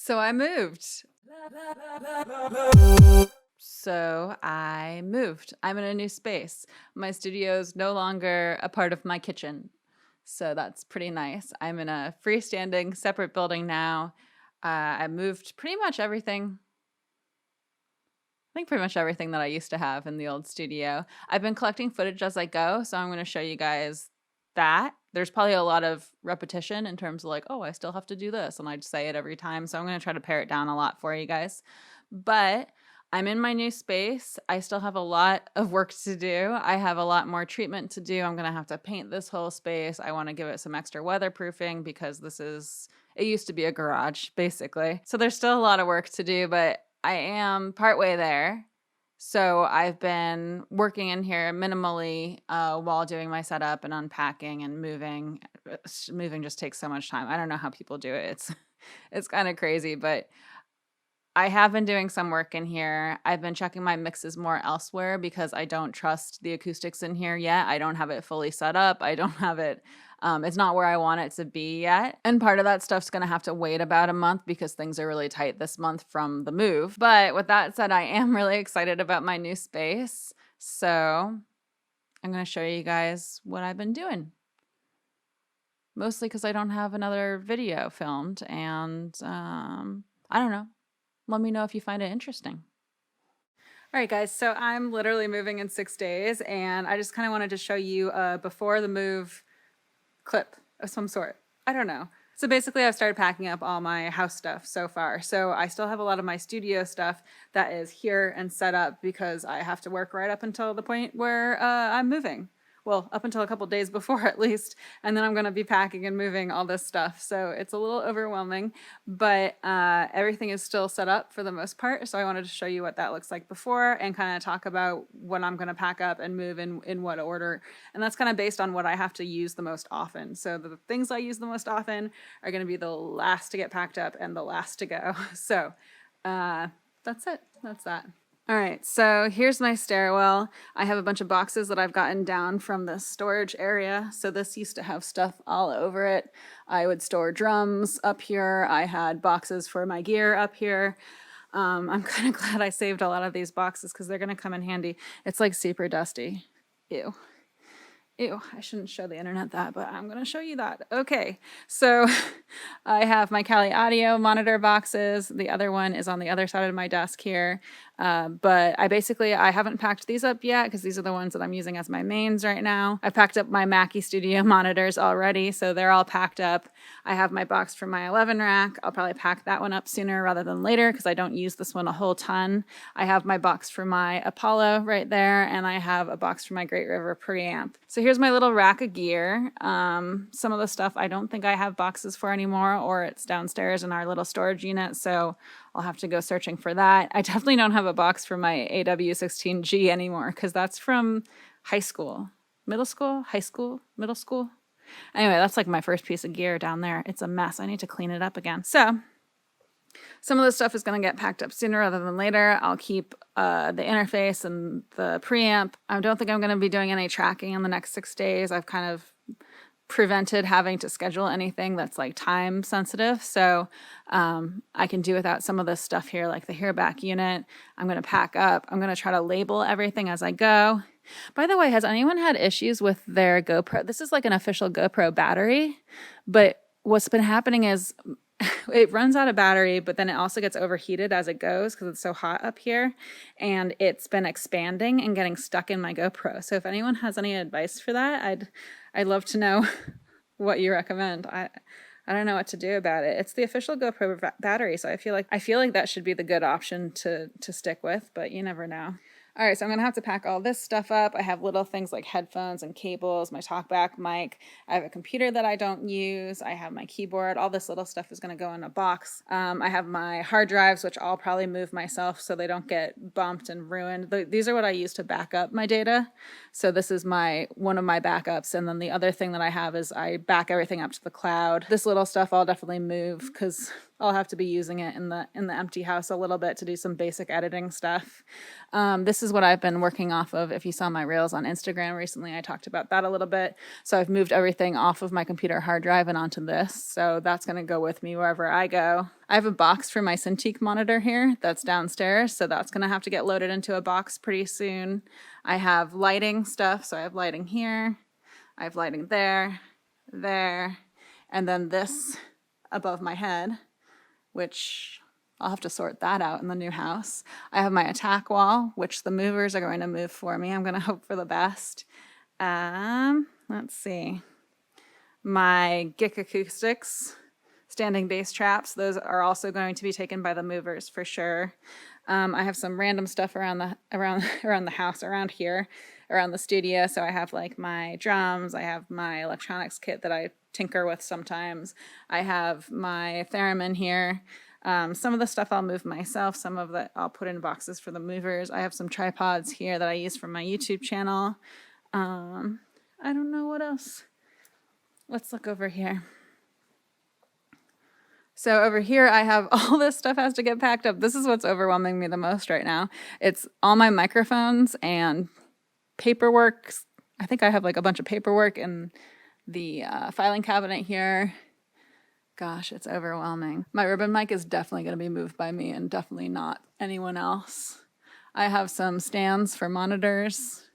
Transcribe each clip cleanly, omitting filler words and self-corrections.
So I moved. I'm in a new space. My studio's no longer a part of my kitchen. So that's pretty nice. I'm in a freestanding separate building now. I moved pretty much everything. I think pretty much everything that I used to have in the old studio. I've been collecting footage as I go, so I'm going to show you guys that. There's probably a lot of repetition in terms of like, oh, I still have to do this, and I just say it every time. So I'm going to try to pare it down a lot for you guys. But I'm in my new space. I still have a lot of work to do. I have a lot more treatment to do. I'm going to have to paint this whole space. I want to give it some extra weatherproofing because it used to be a garage, basically. So there's still a lot of work to do, but I am partway there. So I've been working in here minimally while doing my setup and unpacking and moving. Moving just takes so much time. I don't know how people do it. It's kind of crazy, but I have been doing some work in here. I've been checking my mixes more elsewhere because I don't trust the acoustics in here yet. I don't have it fully set up. I don't have it. It's not where I want it to be yet. And part of that stuff's going to have to wait about a month because things are really tight this month from the move. But with that said, I am really excited about my new space. So I'm going to show you guys what I've been doing. Mostly because I don't have another video filmed. And I don't know. Let me know if you find it interesting. All right, guys, so I'm literally moving in 6 days, and I just kind of wanted to show you a before the move clip of some sort. I don't know. So basically, I've started packing up all my house stuff so far. So I still have a lot of my studio stuff that is here and set up because I have to work right up until the point where I'm moving. Well, up until a couple days before at least, and then I'm going to be packing and moving all this stuff. So it's a little overwhelming, but everything is still set up for the most part. So I wanted to show you what that looks like before and kind of talk about what I'm going to pack up and move in what order. And that's kind of based on what I have to use the most often. So the things I use the most often are going to be the last to get packed up and the last to go. So that's it. That's that. All right, so here's my stairwell. I have a bunch of boxes that I've gotten down from the storage area. So this used to have stuff all over it. I would store drums up here. I had boxes for my gear up here. I'm kind of glad I saved a lot of these boxes because they're going to come in handy. It's like super dusty. Ew. Ew, I shouldn't show the internet that, but I'm going to show you that. Okay, so I have my Kali Audio monitor boxes. The other one is on the other side of my desk here. But I haven't packed these up yet because these are the ones that I'm using as my mains right now. I packed up my Mackie Studio monitors already, so they're all packed up. I have my box for my 11 rack. I'll probably pack that one up sooner rather than later because I don't use this one a whole ton. I have my box for my Apollo right there, and I have a box for my Great River preamp. So here's my little rack of gear. Some of the stuff I don't think I have boxes for anymore, or it's downstairs in our little storage unit, so I'll have to go searching for that. I definitely don't have a box for my AW16G anymore because that's from high school. Middle school? High school? Middle school? Anyway, that's like my first piece of gear down there. It's a mess. I need to clean it up again. So some of this stuff is going to get packed up sooner rather than later. I'll keep the interface and the preamp. I don't think I'm going to be doing any tracking in the next 6 days. I've kind of prevented having to schedule anything that's like time sensitive. So I can do without some of this stuff here, like the hair back unit. I'm going to pack up. I'm going to try to label everything as I go. By the way, has anyone had issues with their GoPro? This is like an official GoPro battery, but what's been happening is it runs out of battery, but then it also gets overheated as it goes because it's so hot up here, and it's been expanding and getting stuck in my GoPro. So if anyone has any advice for that, I'd love to know what you recommend. I don't know what to do about it. It's the official GoPro battery, so I feel like that should be the good option to stick with, but you never know. All right, so I'm going to have to pack all this stuff up. I have little things like headphones and cables, my talkback mic. I have a computer that I don't use. I have my keyboard. All this little stuff is going to go in a box. I have my hard drives, which I'll probably move myself so they don't get bumped and ruined. These are what I use to back up my data. So this is one of my backups. And then the other thing that I have is I back everything up to the cloud. This little stuff I'll definitely move because I'll have to be using it in the empty house a little bit to do some basic editing stuff. This is what I've been working off of. If you saw my reels on Instagram recently, I talked about that a little bit. So I've moved everything off of my computer hard drive and onto this. So that's going to go with me wherever I go. I have a box for my Cintiq monitor here that's downstairs. So that's going to have to get loaded into a box pretty soon. I have lighting stuff. So I have lighting here. I have lighting there, and then this above my head, which I'll have to sort that out in the new house. I have my attack wall, which the movers are going to move for me. I'm going to hope for the best. Let's see. My Gick Acoustics standing bass traps, those are also going to be taken by the movers for sure. I have some random stuff around the house, around here, around the studio. So I have like my drums, I have my electronics kit that I tinker with sometimes. I have my theremin here. Some of the stuff I'll move myself, some of it I'll put in boxes for the movers. I have some tripods here that I use for my YouTube channel. I don't know what else. Let's look over here. So over here, I have all this stuff has to get packed up. This is what's overwhelming me the most right now. It's all my microphones and paperwork. I think I have like a bunch of paperwork in the filing cabinet here. Gosh, it's overwhelming. My ribbon mic is definitely going to be moved by me and definitely not anyone else. I have some stands for monitors.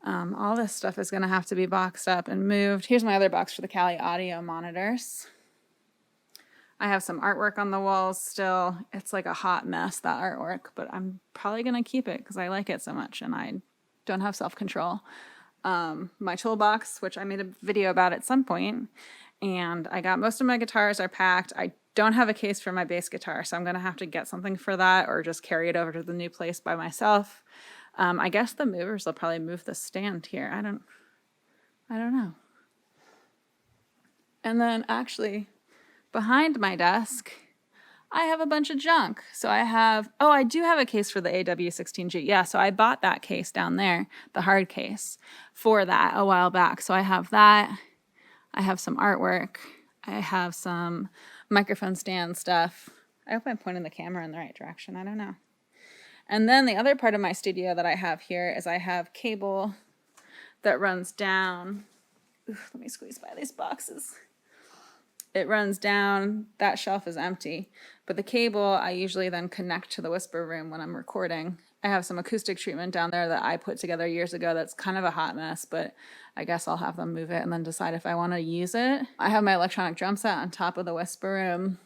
All this stuff is going to have to be boxed up and moved. Here's my other box for the Kali audio monitors. I have some artwork on the walls still. It's like a hot mess, that artwork, but I'm probably going to keep it because I like it so much and I don't have self-control. My toolbox, which I made a video about at some point, and I got most of my guitars are packed. I don't have a case for my bass guitar, so I'm going to have to get something for that or just carry it over to the new place by myself. I guess the movers will probably move the stand here. I don't know. And then actually, behind my desk, I have a bunch of junk. So I do have a case for the AW16G. Yeah, so I bought that case down there, the hard case, for that a while back. So I have that. I have some artwork. I have some microphone stand stuff. I hope I'm pointing the camera in the right direction. I don't know. And then the other part of my studio that I have here is I have cable that runs down. Oof, let me squeeze by these boxes. It runs down, that shelf is empty, but the cable I usually then connect to the whisper room when I'm recording. I have some acoustic treatment down there that I put together years ago that's kind of a hot mess, but I guess I'll have them move it and then decide if I want to use it. I have my electronic drum set on top of the whisper room.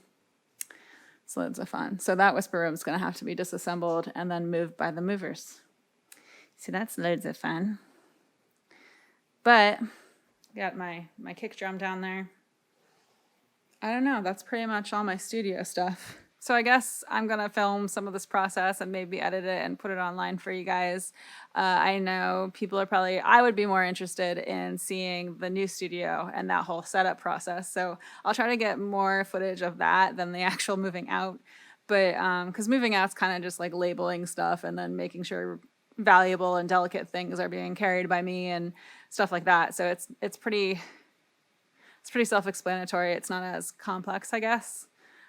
It's loads of fun. So that whisper room is going to have to be disassembled and then moved by the movers. See, that's loads of fun. But got my kick drum down there. I don't know. That's pretty much all my studio stuff. So I guess I'm going to film some of this process and maybe edit it and put it online for you guys. I know people are I would be more interested in seeing the new studio and that whole setup process. So I'll try to get more footage of that than the actual moving out. But because moving out's kind of just like labeling stuff and then making sure valuable and delicate things are being carried by me and stuff like that. So it's pretty self-explanatory. It's not as complex, I guess.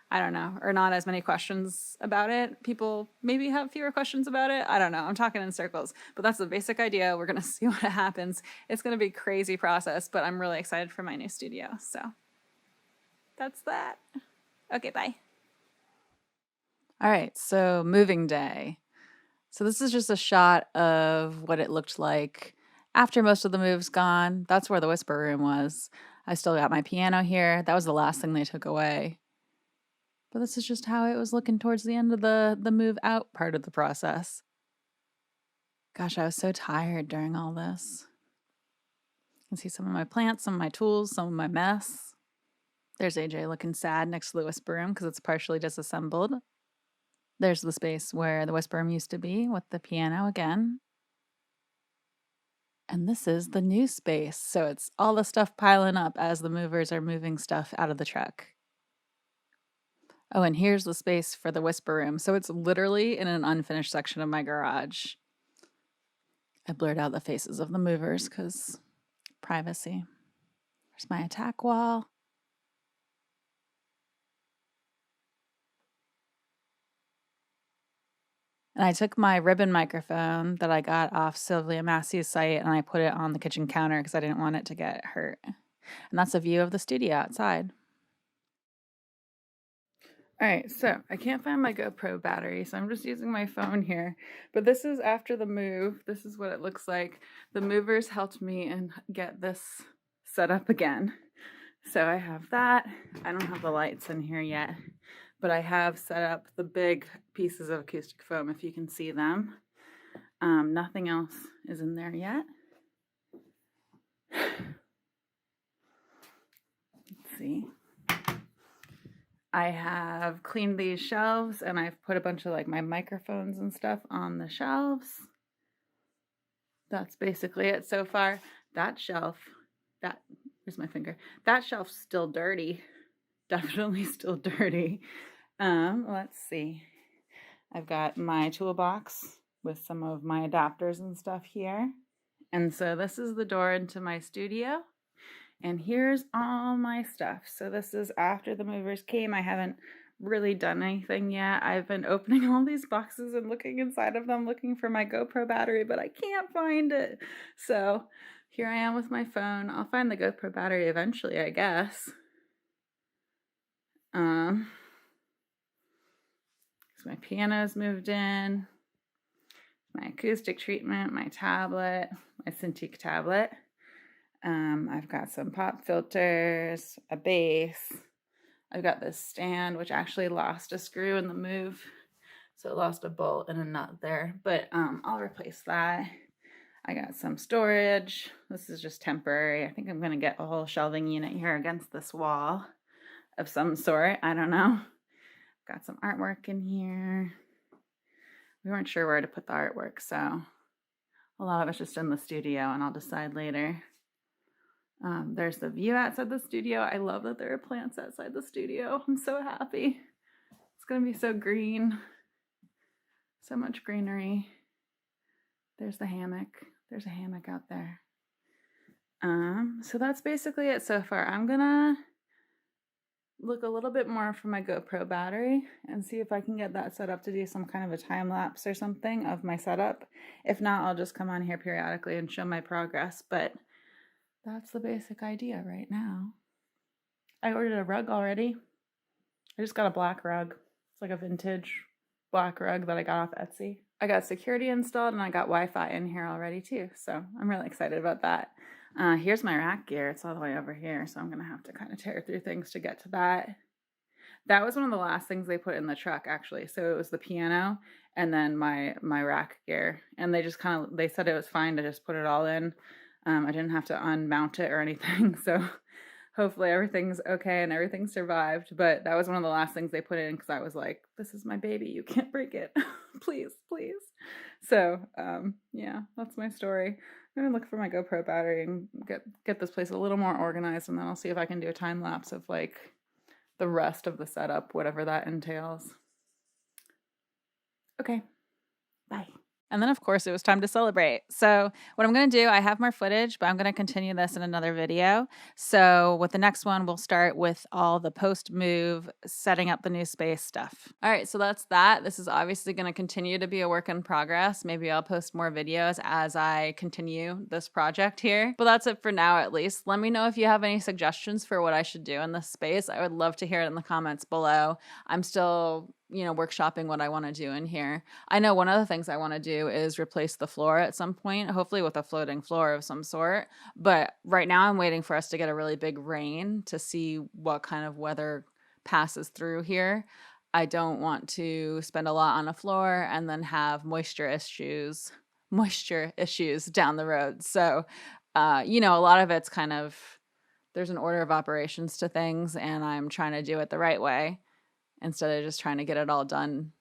I don't know, or not as many questions about it. People maybe have fewer questions about it. I don't know. I'm talking in circles, but that's the basic idea. We're going to see what happens. It's going to be a crazy process, but I'm really excited for my new studio. So that's that. Okay, bye. All right, so moving day. So this is just a shot of what it looked like after most of the move's gone. That's where the whisper room was. I still got my piano here. That was the last thing they took away. But this is just how it was looking towards the end of the move out part of the process. Gosh, I was so tired during all this. You can see some of my plants, some of my tools, some of my mess. There's AJ looking sad next to the whisper room because it's partially disassembled. There's the space where the whisper room used to be with the piano again. And this is the new space. So it's all the stuff piling up as the movers are moving stuff out of the truck. Oh, and here's the space for the whisper room. So it's literally in an unfinished section of my garage. I blurred out the faces of the movers because privacy. There's my attack wall. And I took my ribbon microphone that I got off Sylvia Massey's site and I put it on the kitchen counter because I didn't want it to get hurt. And that's a view of the studio outside. All right, so I can't find my GoPro battery, so I'm just using my phone here. But this is after the move. This is what it looks like. The movers helped me and get this set up again. So I have that. I don't have the lights in here yet, but I have set up the big pieces of acoustic foam, if you can see them. Nothing else is in there yet. Let's see. I have cleaned these shelves and I've put a bunch of like my microphones and stuff on the shelves. That's basically it so far. That shelf, where's my finger? That shelf's still dirty. Definitely still dirty. Let's see. I've got my toolbox with some of my adapters and stuff here. And so this is the door into my studio. And here's all my stuff. So this is after the movers came. I haven't really done anything yet. I've been opening all these boxes and looking inside of them, looking for my GoPro battery, but I can't find it. So here I am with my phone. I'll find the GoPro battery eventually, I guess. So my piano's moved in, my acoustic treatment, my tablet, my Cintiq tablet. I've got some pop filters, a bass. I've got this stand, which actually lost a screw in the move. So it lost a bolt and a nut there, but I'll replace that. I got some storage. This is just temporary. I think I'm going to get a whole shelving unit here against this wall of some sort. I don't know. Got some artwork in here. We weren't sure where to put the artwork, so a lot of it's just in the studio, and I'll decide later. There's the view outside the studio. I love that there are plants outside the studio. I'm so happy. It's going to be so green. So much greenery. There's the hammock. There's a hammock out there. So that's basically it so far. I'm going to look a little bit more for my GoPro battery and see if I can get that set up to do some kind of a time lapse or something of my setup. If not, I'll just come on here periodically and show my progress, but that's the basic idea right now. I ordered a rug already. I just got a black rug. It's like a vintage black rug that I got off Etsy. I got security installed and I got Wi-Fi in here already too, so I'm really excited about that. Here's my rack gear. It's all the way over here, so I'm going to have to kind of tear through things to get to that. That was one of the last things they put in the truck, actually. So it was the piano and then my rack gear. And they just they said it was fine to just put it all in. I didn't have to unmount it or anything, so hopefully everything's okay and everything survived. But that was one of the last things they put in because I was like, this is my baby. You can't break it. Please, please. So, yeah, that's my story. I'm going to look for my GoPro battery and get this place a little more organized, and then I'll see if I can do a time lapse of like the rest of the setup, whatever that entails. Okay, bye. And then, of course, it was time to celebrate. So what I'm going to do, I have more footage, but I'm going to continue this in another video. So with the next one, we'll start with all the post-move, setting up the new space stuff. All right, so that's that. This is obviously going to continue to be a work in progress. Maybe I'll post more videos as I continue this project here. But that's it for now, at least. Let me know if you have any suggestions for what I should do in this space. I would love to hear it in the comments below. I'm still workshopping what I want to do in here. I know one of the things I want to do is replace the floor at some point, hopefully with a floating floor of some sort. But right now I'm waiting for us to get a really big rain to see what kind of weather passes through here. I don't want to spend a lot on a floor and then have moisture issues down the road. So, a lot of it's kind of, there's an order of operations to things, and I'm trying to do it the right way, instead of just trying to get it all done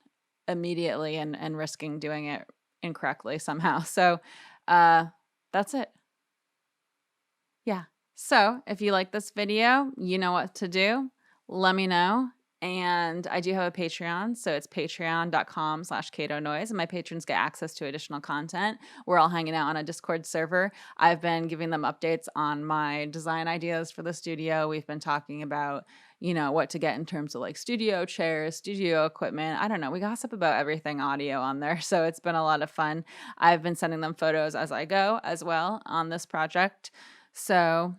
immediately and risking doing it incorrectly somehow. So that's it. Yeah. So if you like this video, you know what to do. Let me know. And I do have a Patreon, so it's patreon.com/CatoNoise, and my patrons get access to additional content. We're all hanging out on a Discord server. I've been giving them updates on my design ideas for the studio. We've been talking about, what to get in terms of like studio chairs, studio equipment. I don't know. We gossip about everything audio on there. So it's been a lot of fun. I've been sending them photos as I go as well on this project. So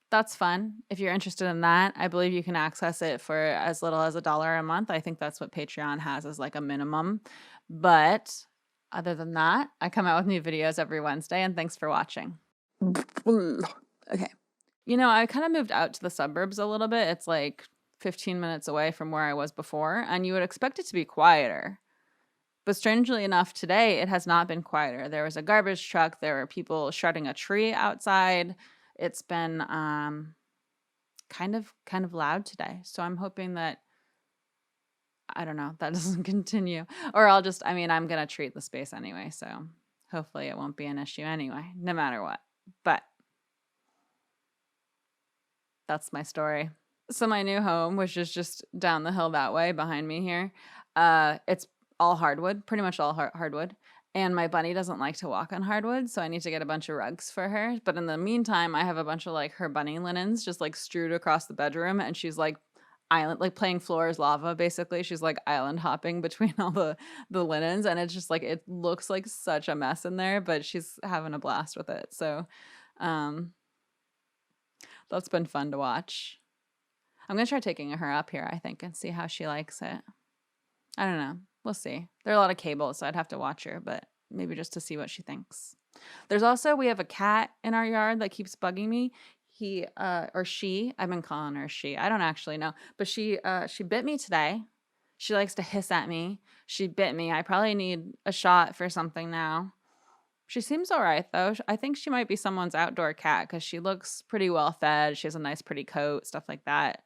that's fun. If you're interested in that, I believe you can access it for as little as $1 a month. I think that's what Patreon has as like a minimum. But other than that, I come out with new videos every Wednesday, and thanks for watching. Okay. I kind of moved out to the suburbs a little bit. It's like 15 minutes away from where I was before, and you would expect it to be quieter. But strangely enough, today it has not been quieter. There was a garbage truck. There were people shredding a tree outside. It's been kind of loud today. So I'm hoping that, I don't know, that doesn't continue. Or I'm going to treat the space anyway. So hopefully it won't be an issue anyway, no matter what. But that's my story. So my new home, which is just down the hill that way behind me here, it's all hardwood, pretty much all hardwood. And my bunny doesn't like to walk on hardwood, so I need to get a bunch of rugs for her. But in the meantime, I have a bunch of like her bunny linens just like strewed across the bedroom, and she's like playing floor is lava basically. She's like island hopping between all the linens, and it's just like it looks like such a mess in there, but she's having a blast with it. So that's been fun to watch. I'm gonna try taking her up here, I think, and see how she likes it. I don't know. We'll see. There are a lot of cables, so I'd have to watch her, but maybe just to see what she thinks. We have a cat in our yard that keeps bugging me. He or she, I've been calling her she. I don't actually know, but she bit me today. She likes to hiss at me. She bit me. I probably need a shot for something now. She seems all right, though. I think she might be someone's outdoor cat because she looks pretty well fed. She has a nice, pretty coat, stuff like that.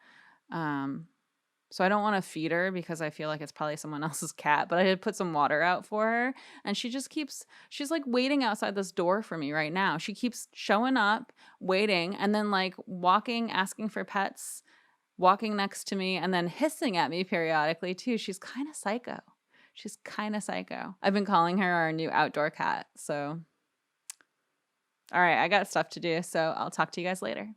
So I don't want to feed her because I feel like it's probably someone else's cat, but I did put some water out for her, and she's like waiting outside this door for me right now. She keeps showing up, waiting, and then like walking, asking for pets, walking next to me, and then hissing at me periodically too. She's kind of psycho. I've been calling her our new outdoor cat. So, all right, I got stuff to do, so I'll talk to you guys later.